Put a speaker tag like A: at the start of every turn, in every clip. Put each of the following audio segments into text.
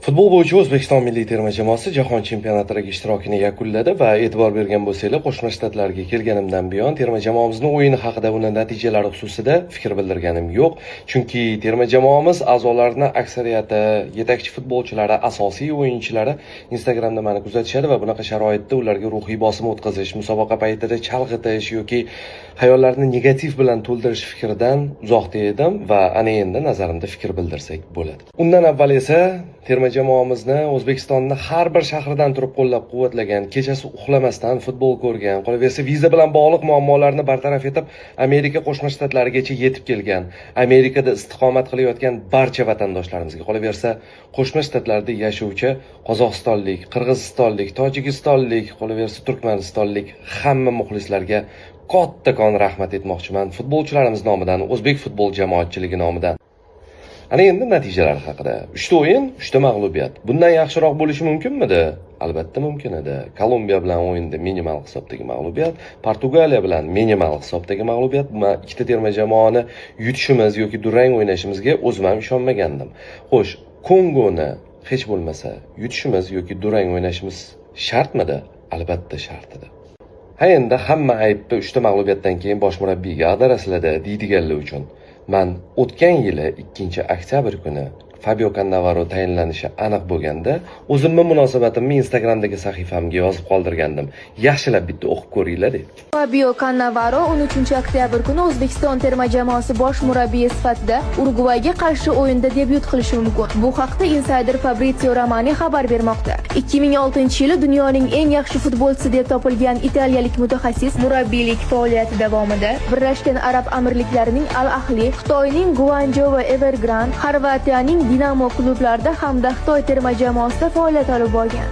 A: Futbol bo'yicha O'zbekiston milliy terma jamoasi jahon chempionatidagi ishtirokini yakunladi va e'tibor bergan bo'lsanglar, Qo'shma Shtatlarga kelganimdan buyon terma jamoamizning o'yini haqida, uni natijalari xususida fikr bildirganim yo'q. Chunki terma jamoamiz a'zolarining aksariyati, yetakchi futbolchilari, asosiy o'yinchilari Instagramda meni kuzatishadi va bunaqa sharoitda ularga ruhiy bosim o'tkazish, musobaqa paytida chalg'itish yoki xayollarini negativ bilan to'ldirish fikridan uzoqda edim va ana endi nazarimda fikr bildirsak bo'ladi. Undan avval esa terma jamoamizni O'zbekistonni har bir shahridan turib qo'llab-quvvatlagan, kechasi uxlamasdan futbol ko'rgan, qolaversa viza bilan bog'liq muammolarni bartaraf etib, Amerika Qo'shma Shtatlarigacha yetib kelgan, Amerikada istiqomat qilayotgan barcha vatandoshlarimizga, qolaversa Qo'shma Shtatlarda yashovchi Qozog'istonlik, Qirg'izistonlik, Tojikistonlik, qolaversa Turkmanistonlik hamma muxlislarga kattakon rahmat etmoqchiman. Futbolchilarimiz nomidan, o'zbek futbol jamoatchiligi nomidan. Ana endi natijalar haqida. 3 ta o'yin, 3 ta mag'lubiyat. Bundan yaxshiroq bo'lishi mumkinmidi? Albatta mumkin edi. Kolumbiya bilan o'yinda minimal hisobdagi mag'lubiyat, Portugaliya bilan minimal hisobdagi mag'lubiyat. Bu ikkita terma jamoani yutishimiz yoki durang o'ynashimizga o'zim ham ishonmagandim. Xo'sh, Kongoni hech bo'lmasa yutishimiz yoki durang o'ynashimiz shartmidi? Albatta shart edi. Ha endi hamma aybni 3 ta mag'lubiyatdan keyin bosh murabbiyga ag'darasizlar deydiganlar uchun. Men o'tgan yili 2-oktyabr kuni Fabio Cannavaro tayinlanishi aniq bo'lganda, o'zimning munosabatimni Instagramdagi sahifamga yozib qoldirgandim. Yaxshilab bitta o'qib ko'ringlar deb.
B: Fabio Cannavaro 13-oktyabr kuni O'zbekiston terma jamoasi bosh murabbiyi sifatida Urugvayga qarshi o'yinda debyut qilishi mumkin. Bu haqda insider Fabrizio Romani xabar bermoqda. 2006-yili dunyoning eng yaxshi futbolchisi deb topilgan italiyalik mutaxassis murabbiylik faoliyati davomida Birlashgan Arab Amirliklarining Al-Ahli, Xitoyning Guangzhou va Evergrande, Xorvatiyaning Dinamo klublarida hamda Xitoy terma jamoasida faoliyat olib borgan.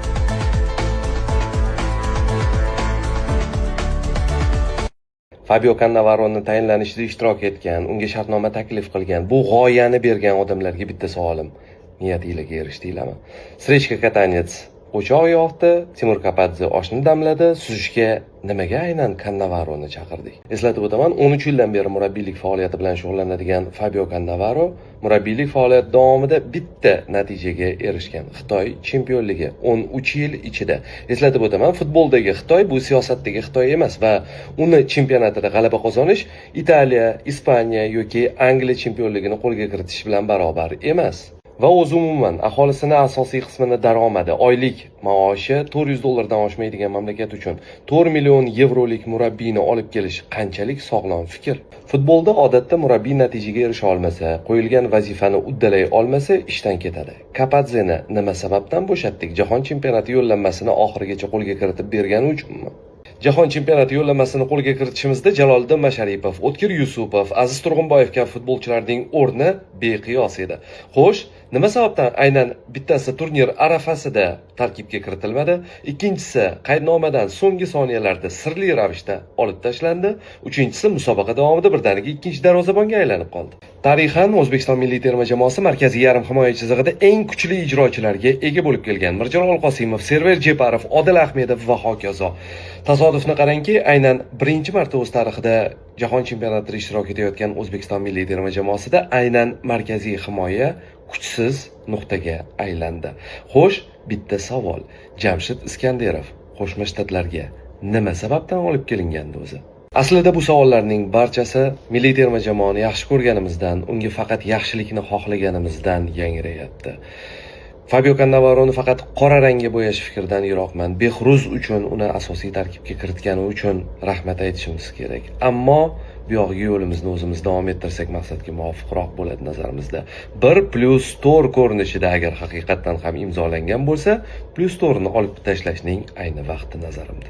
A: Fabio Cannavaro'ni tayinlanishida ishtirok etgan, unga shartnoma taklif qilgan, bu g'oyani bergan odamlarga bitta savolim: niyatingizga erishdinglarmi? Srechka Katanets o'choq yoqdi, Timur Kapadze oshni damladi, suzishga nimaga aynan Cannavaroni chaqirdik? Eslatib o'taman, 13 yildan beri murabbiylik faoliyati bilan shug'ullanadigan Fabio Cannavaro murabbiylik faoliyati davomida bitta natijaga erishgan: Xitoy chempionligi 13 yil ichida. Eslatib o'taman, futboldagi Xitoy bu siyosatdagi Xitoy emas va uni chempionatida g'alaba qozonish Italiya, Ispaniya yoki Angliya chempionligini qo'lga kiritish bilan barobar emas. Va o'zi umuman aholisini asosiy qismini daromadi, oylik maoshi $400 dan oshmaydigan mamlakat uchun 4 million yevrolik murabbiyni olib kelish qanchalik sog'lom fikr? Futbolda odatda murabbiy natijaga erisha olmasa, qo'yilgan vazifani uddalay olmasa, ishdan ketadi. Kapadzeni nima sababdan bo'shatdik? Jahon chempionati yo'llanmasini oxirigacha qo'lga kiritib bergani uchunmi? Jahon chempionati yo'llanmasini qo'lga kiritishimizda Jaloliddin Masharipov, O'tkir Yusupov, Aziz Turg'unboyev kabi futbolchilarning o'rni beqiyos edi. Xo'sh, nima sababdan aynan bittasi turnir arafasida tarkibga kiritilmadi, ikkinchisi qaydnomadan so'nggi soniyalarda sirli ravishda olib tashlandi, uchinchisi musobaqa davomida birdaniga ikkinchi darvozabonga aylanib qoldi. Tarixan O'zbekiston milliy terma jamoasi markaziy yarim himoya chizig'ida eng kuchli ijrochilarga ega bo'lib kelgan Mirjalol Qosimov, Server Jeparov, Odil Ahmedov va hokazo. Tasodifni qarangki, aynan birinchi marta o'z tarixida jahon chempionatida ishtirok etayotgan O'zbekiston milliy terma jamoasida aynan markaziy himoya kuchsiz nuqtaga aylandi. Xo'sh, bitta savol: Jamshid Iskanderov Qo'shma Shtatlarga nima sababdan olib kelingandi o'zi? Aslida bu savollarning barchasi milliy terma jamoani yaxshi ko'rganimizdan, unga faqat yaxshilikni xohlaganimizdan yangrayapti. Fabio Cannavaroni faqat qora rangga bo'yash fikridan yiroqman. Behruz uchun uni asosiy tarkibga kiritgani uchun rahmat aytishimiz kerak. Ammo bu yog'iga yo'limizni o'zimiz davom ettirsak maqsadga muvofiqroq bo'ladi nazarimizda. 1+4 ko'rinishida agar haqiqatdan ham imzolangan bo'lsa, +4 ni olib tashlashning ayni vaqti nazarimda.